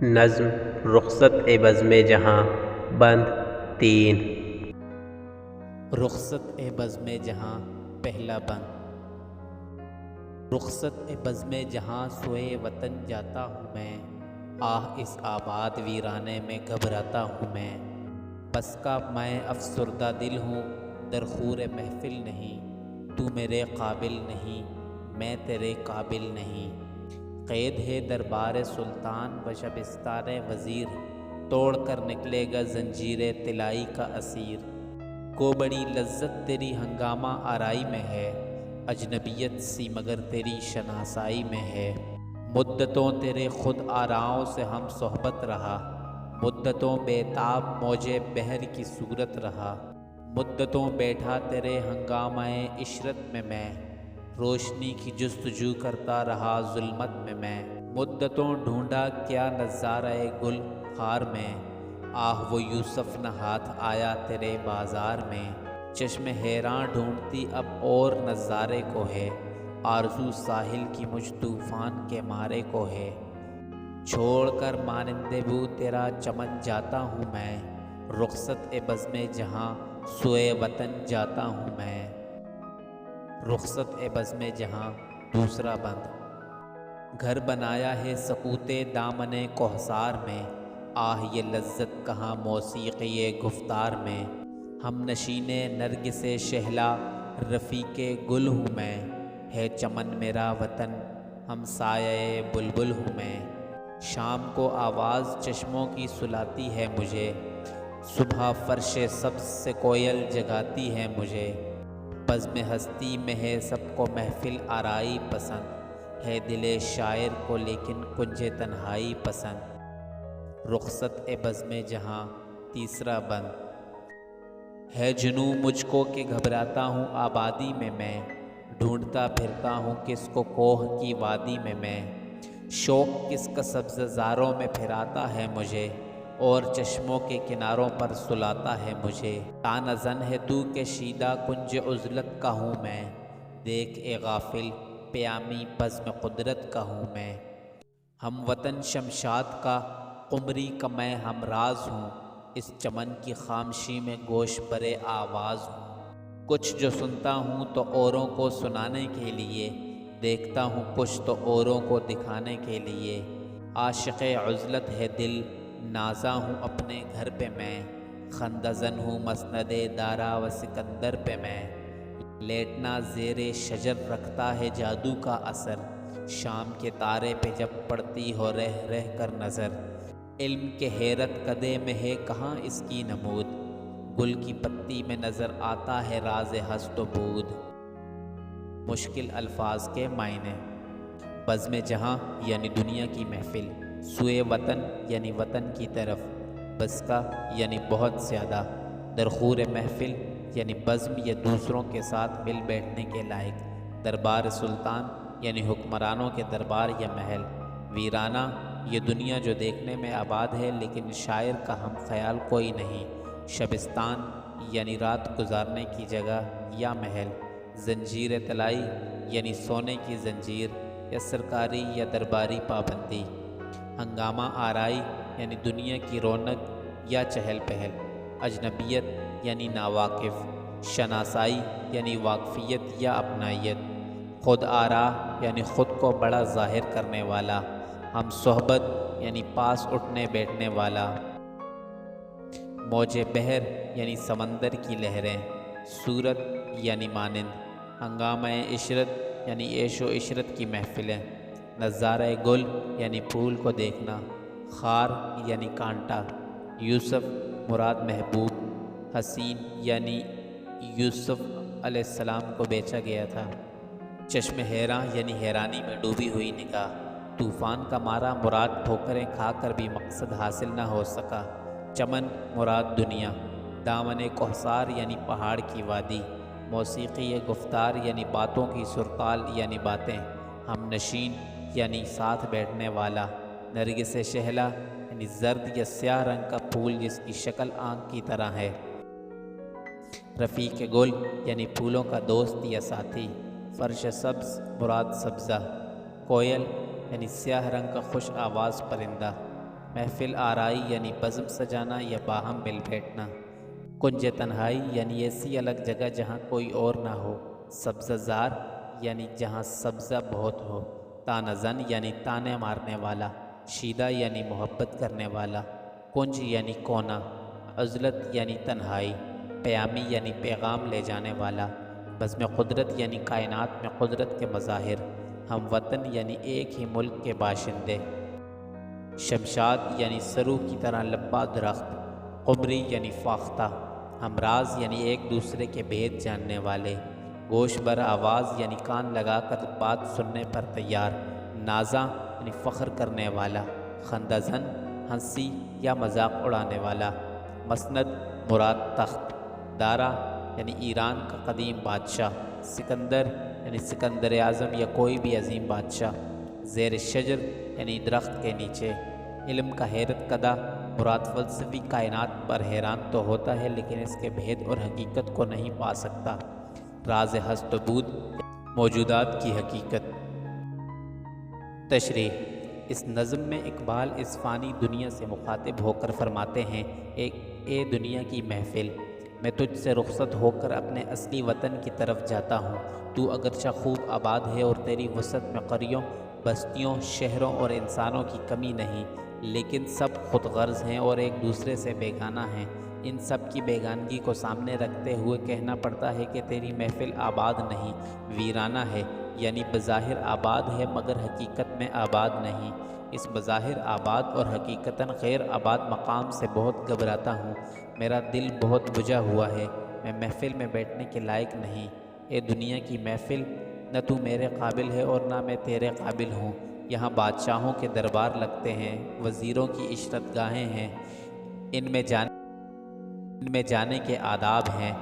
نظم رخصت بزم جہاں بند 3۔ رخصت بزم جہاں پہلا بند۔ رخصت بزم جہاں سوئے وطن جاتا ہوں میں، آہ اس آباد ویرانے میں گھبراتا ہوں میں۔ بس کا میں افسردہ دل ہوں، درخور محفل نہیں، تو میرے قابل نہیں، میں تیرے قابل نہیں۔ قید ہے دربار سلطان و شبستان وزیر، توڑ کر نکلے گا زنجیر طلائی کا اسیر۔ کو بڑی لذت تیری ہنگامہ آرائی میں ہے، اجنبیت سی مگر تیری شناسائی میں ہے۔ مدتوں تیرے خود آراؤں سے ہم صحبت رہا، مدتوں بے تاب موج بحر کی صورت رہا۔ مدتوں بیٹھا تیرے ہنگامہ عشرت میں روشنی کی جستجو کرتا رہا ظلمت میں مدتوں ڈھونڈا کیا نظارہ گل خار میں، آہ وہ یوسف نہ ہاتھ آیا تیرے بازار میں۔ چشم حیراں ڈھونڈتی اب اور نظارے کو ہے، آرزو ساحل کی مجھ طوفان کے مارے کو ہے۔ چھوڑ کر مانند بو تیرا چمن جاتا ہوں میں، رخصت بزم جہاں سوئے وطن جاتا ہوں میں۔ رخصت بزم جہاں دوسرا بند۔ گھر بنایا ہے سکوت دامن کوہسار میں، آہ یہ لذت کہاں موسیقی گفتار میں۔ ہم نشین نرگس شہلا رفیق گل ہوں میں، ہے چمن میرا وطن ہمسایہ بلبل ہوں میں۔ شام کو آواز چشموں کی سلاتی ہے مجھے، صبح فرش سبز سے کوئل جگاتی ہے مجھے۔ بزم ہستی میں ہے سب کو محفل آرائی پسند، ہے دل شاعر کو لیکن کنج تنہائی پسند۔ رخصت بزم جہاں تیسرا بند۔ ہے جنوں مجھ کو کہ گھبراتا ہوں آبادی میں ڈھونڈتا پھرتا ہوں کس کو کوہ کی وادی میں۔ شوق کس کا سبز زاروں میں پھراتا ہے مجھے، اور چشموں کے کناروں پر سلاتا ہے مجھے۔ تانہ زن ہے تو کہ شیدہ کنج عزلت کا ہوں میں، دیکھ اے غافل پیامی بزم قدرت کا ہوں میں۔ ہم وطن شمشاد کا قمری کا میں ہمراز ہوں، اس چمن کی خامشی میں گوش برے آواز ہوں۔ کچھ جو سنتا ہوں تو اوروں کو سنانے کے لیے، دیکھتا ہوں کچھ تو اوروں کو دکھانے کے لیے۔ عاشق عزلت ہے دل نازا ہوں اپنے گھر پہ میں، خندہ زن ہوں مسند دارا و سکندر پہ میں۔ لیٹنا زیر شجر رکھتا ہے جادو کا اثر، شام کے تارے پہ جب پڑتی ہو رہ رہ کر نظر۔ علم کے حیرت کدے میں ہے کہاں اس کی نمود، گل کی پتی میں نظر آتا ہے راز ہست و بود۔ مشکل الفاظ کے معنی۔ بزم جہاں یعنی دنیا کی محفل، سوئے وطن یعنی وطن کی طرف، بس کا یعنی بہت زیادہ، درخور محفل یعنی بزم یا دوسروں کے ساتھ مل بیٹھنے کے لائق، دربار سلطان یعنی حکمرانوں کے دربار یا محل، ویرانہ یہ دنیا جو دیکھنے میں آباد ہے لیکن شاعر کا ہم خیال کوئی نہیں، شبستان یعنی رات گزارنے کی جگہ یا محل، زنجیر طلائی یعنی سونے کی زنجیر یا سرکاری یا درباری پابندی، ہنگامہ آرائی یعنی دنیا کی رونق یا چہل پہل، اجنبیت یعنی ناواقف، شناسائی یعنی واقفیت یا اپنائیت، خود آرا یعنی خود کو بڑا ظاہر کرنے والا، ہم صحبت یعنی پاس اٹھنے بیٹھنے والا، موج بحر یعنی سمندر کی لہریں، صورت یعنی مانند، ہنگامہ عشرت یعنی عیش و عشرت کی محفلیں، نظارہ گل یعنی پھول کو دیکھنا، خار یعنی کانٹا، یوسف مراد محبوب، حسین یعنی یوسف علیہ السلام کو بیچا گیا تھا، چشم حیراں یعنی حیرانی میں ڈوبی ہوئی نگاہ، طوفان کا مارا مراد ٹھوکریں کھا کر بھی مقصد حاصل نہ ہو سکا، چمن مراد دنیا، دامن کوہسار یعنی پہاڑ کی وادی، موسیقی گفتار یعنی باتوں کی سرتال یعنی باتیں، ہم نشین یعنی ساتھ بیٹھنے والا، نرگس شہلا یعنی زرد یا سیاہ رنگ کا پھول جس کی شکل آنکھ کی طرح ہے، رفیق گل یعنی پھولوں کا دوست یا ساتھی، فرش سبز مراد سبزہ، کوئل یعنی سیاہ رنگ کا خوش آواز پرندہ، محفل آرائی یعنی بزم سجانا یا باہم مل بیٹھنا۔ کنج تنہائی یعنی ایسی الگ جگہ جہاں کوئی اور نہ ہو۔ سبزہ زار یعنی جہاں سبزہ بہت ہو۔ تانہ زن یعنی تانے مارنے والا۔ شیدہ یعنی محبت کرنے والا۔ کنج یعنی کونا۔ عزلت یعنی تنہائی۔ پیامی یعنی پیغام لے جانے والا۔ بزم قدرت یعنی کائنات میں قدرت کے مظاہر۔ ہم وطن یعنی ایک ہی ملک کے باشندے۔ شمشاد یعنی سرو کی طرح لمبا درخت۔ قمری یعنی فاختہ۔ ہمراز یعنی ایک دوسرے کے بھید جاننے والے۔ گوش بر آواز یعنی کان لگا کر بات سننے پر تیار۔ نازاں یعنی فخر کرنے والا۔ خندہ زن ہنسی یا مذاق اڑانے والا۔ مسند مراد تخت۔ دارا یعنی ایران کا قدیم بادشاہ۔ سکندر یعنی سکندر اعظم یا کوئی بھی عظیم بادشاہ۔ زیر شجر یعنی درخت کے نیچے۔ علم کا حیرت کدہ مراد فلسفی کائنات پر حیران تو ہوتا ہے لیکن اس کے بھید اور حقیقت کو نہیں پا سکتا۔ راز ہست و بود موجودات کی حقیقت۔ تشریح: اس نظم میں اقبال اس فانی دنیا سے مخاطب ہو کر فرماتے ہیں، اے دنیا کی محفل، میں تجھ سے رخصت ہو کر اپنے اصلی وطن کی طرف جاتا ہوں۔ تو اگرچہ خوب آباد ہے اور تیری وسعت میں قریوں، بستیوں، شہروں اور انسانوں کی کمی نہیں، لیکن سب خود غرض ہیں اور ایک دوسرے سے بیگانہ ہیں۔ ان سب کی بیگانگی کو سامنے رکھتے ہوئے کہنا پڑتا ہے کہ تیری محفل آباد نہیں، ویرانہ ہے، یعنی بظاہر آباد ہے مگر حقیقت میں آباد نہیں۔ اس بظاہر آباد اور حقیقتاً غیر آباد مقام سے بہت گھبراتا ہوں۔ میرا دل بہت بجھا ہوا ہے، میں محفل میں بیٹھنے کے لائق نہیں۔ اے دنیا کی محفل، نہ تو میرے قابل ہے اور نہ میں تیرے قابل ہوں۔ یہاں بادشاہوں کے دربار لگتے ہیں، وزیروں کی عشرت گاہیں ہیں، ان میں جانے کے آداب ہیں۔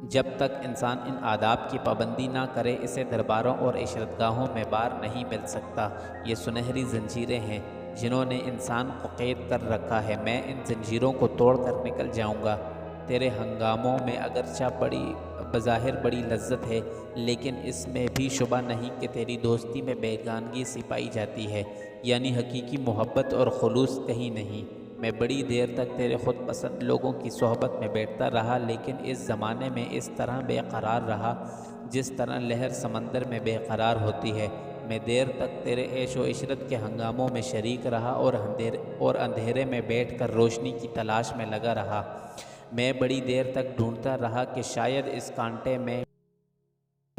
جب تک انسان ان آداب کی پابندی نہ کرے اسے درباروں اور عشرت گاہوں میں بار نہیں مل سکتا۔ یہ سنہری زنجیریں ہیں جنہوں نے انسان کو قید کر رکھا ہے، میں ان زنجیروں کو توڑ کر نکل جاؤں گا۔ تیرے ہنگاموں میں اگرچہ بظاہر بڑی لذت ہے، لیکن اس میں بھی شبہ نہیں کہ تیری دوستی میں بیگانگی سی پائی جاتی ہے، یعنی حقیقی محبت اور خلوص کہیں نہیں۔ میں بڑی دیر تک تیرے خود پسند لوگوں کی صحبت میں بیٹھتا رہا، لیکن اس زمانے میں اس طرح بے قرار رہا جس طرح لہر سمندر میں بے قرار ہوتی ہے۔ میں دیر تک تیرے عیش و عشرت کے ہنگاموں میں شریک رہا اور اندھیرے میں بیٹھ کر روشنی کی تلاش میں لگا رہا۔ میں بڑی دیر تک ڈھونڈتا رہا کہ شاید اس کانٹے میں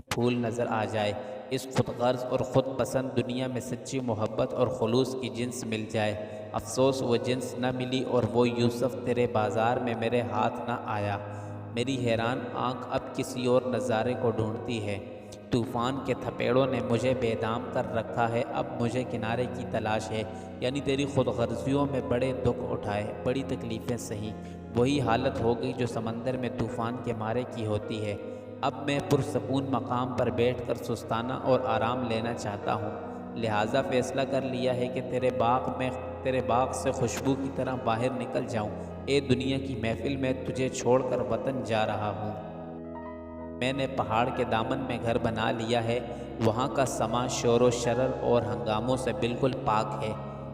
پھول نظر آ جائے، اس خود غرض اور خود پسند دنیا میں سچی محبت اور خلوص کی جنس مل جائے۔ افسوس وہ جنس نہ ملی اور وہ یوسف تیرے بازار میں میرے ہاتھ نہ آیا۔ میری حیران آنکھ اب کسی اور نظارے کو ڈھونڈتی ہے۔ طوفان کے تھپیڑوں نے مجھے بے دام کر رکھا ہے، اب مجھے کنارے کی تلاش ہے، یعنی تیری خود غرضیوں میں بڑے دکھ اٹھائے، بڑی تکلیفیں سہی۔ وہی حالت ہو گئی جو سمندر میں طوفان کے مارے کی ہوتی ہے۔ اب میں پرسکون مقام پر بیٹھ کر سستانہ اور آرام لینا چاہتا ہوں، لہٰذا فیصلہ کر لیا ہے کہ تیرے باغ سے خوشبو کی طرح باہر نکل جاؤں۔ اے دنیا کی محفل، میں تجھے چھوڑ کر وطن جا رہا ہوں۔ میں نے پہاڑ کے دامن میں گھر بنا لیا ہے، وہاں کا سماں شور و شرر اور ہنگاموں سے بالکل پاک ہے۔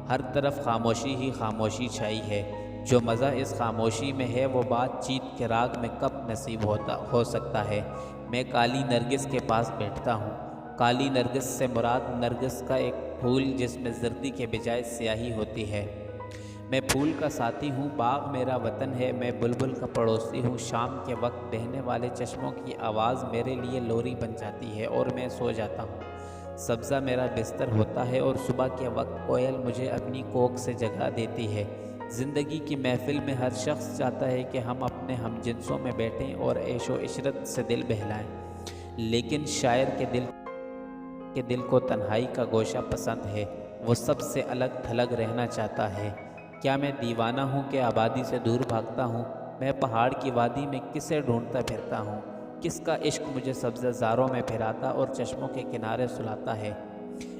ہر طرف خاموشی ہی خاموشی چھائی ہے۔ جو مزہ اس خاموشی میں ہے وہ بات چیت کے راگ میں کب نصیب ہو سکتا ہے۔ میں کالی نرگس کے پاس بیٹھتا ہوں۔ کالی نرگس سے مراد نرگس کا ایک پھول جس میں زردی کے بجائے سیاہی ہوتی ہے۔ میں پھول کا ساتھی ہوں، باغ میرا وطن ہے، میں بلبل کا پڑوسی ہوں۔ شام کے وقت بہنے والے چشموں کی آواز میرے لیے لوری بن جاتی ہے اور میں سو جاتا ہوں۔ سبزہ میرا بستر ہوتا ہے اور صبح کے وقت کوئل مجھے اپنی کوکھ سے جگا دیتی ہے۔ زندگی کی محفل میں ہر شخص چاہتا ہے کہ ہم اپنے ہم جنسوں میں بیٹھیں اور عیش و عشرت سے دل بہلائیں، لیکن شاعر کے دل کو تنہائی کا گوشہ پسند ہے، وہ سب سے الگ تھلگ رہنا چاہتا ہے۔ کیا میں دیوانہ ہوں کہ آبادی سے دور بھاگتا ہوں؟ میں پہاڑ کی وادی میں کسے ڈھونڈتا پھرتا ہوں؟ کس کا عشق مجھے سبزہ زاروں میں پھراتا اور چشموں کے کنارے سلاتا ہے؟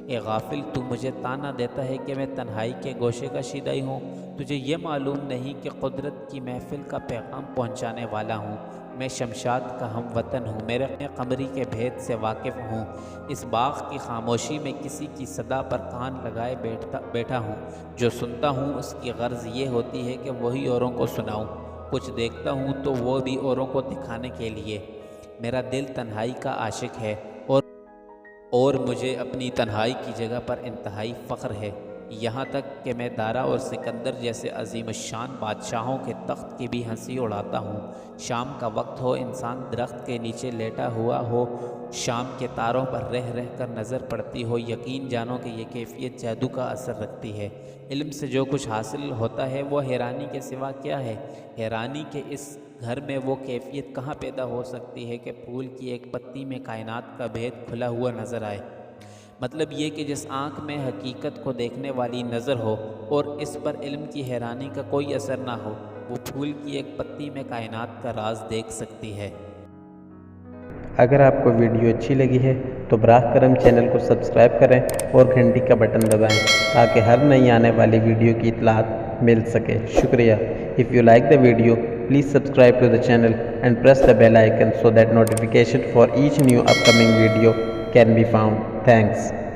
اے غافل، تو مجھے طعنہ دیتا ہے کہ میں تنہائی کے گوشے کا شیدائی ہوں۔ تجھے یہ معلوم نہیں کہ قدرت کی محفل کا پیغام پہنچانے والا ہوں۔ میں شمشاد کا ہم وطن ہوں، میرے قمری کے بھید سے واقف ہوں، اس باغ کی خاموشی میں کسی کی صدا پر کان لگائے بیٹھا ہوں، جو سنتا ہوں اس کی غرض یہ ہوتی ہے کہ وہی اوروں کو سناؤں، کچھ دیکھتا ہوں تو وہ بھی اوروں کو دکھانے کے لیے۔ میرا دل تنہائی کا عاشق ہے اور مجھے اپنی تنہائی کی جگہ پر انتہائی فخر ہے، یہاں تک کہ میں دارا اور سکندر جیسے عظیم الشان بادشاہوں کے تخت کی بھی ہنسی اڑاتا ہوں۔ شام کا وقت ہو، انسان درخت کے نیچے لیٹا ہوا ہو، شام کے تاروں پر رہ رہ کر نظر پڑتی ہو، یقین جانو کہ یہ کیفیت جادو کا اثر رکھتی ہے۔ علم سے جو کچھ حاصل ہوتا ہے وہ حیرانی کے سوا کیا ہے؟ حیرانی کے اس گھر میں وہ کیفیت کہاں پیدا ہو سکتی ہے کہ پھول کی ایک پتی میں کائنات کا بھید کھلا ہوا نظر آئے؟ مطلب یہ کہ جس آنکھ میں حقیقت کو دیکھنے والی نظر ہو اور اس پر علم کی حیرانی کا کوئی اثر نہ ہو، وہ پھول کی ایک پتی میں کائنات کا راز دیکھ سکتی ہے۔ اگر آپ کو ویڈیو اچھی لگی ہے تو براہ کرم چینل کو سبسکرائب کریں اور گھنٹی کا بٹن دبائیں تاکہ ہر نئی آنے والی ویڈیو کی اطلاعات مل سکے۔ شکریہ۔ If you like the video, please subscribe to the channel and press the bell icon so that notification for each new upcoming video can be found. Thanks.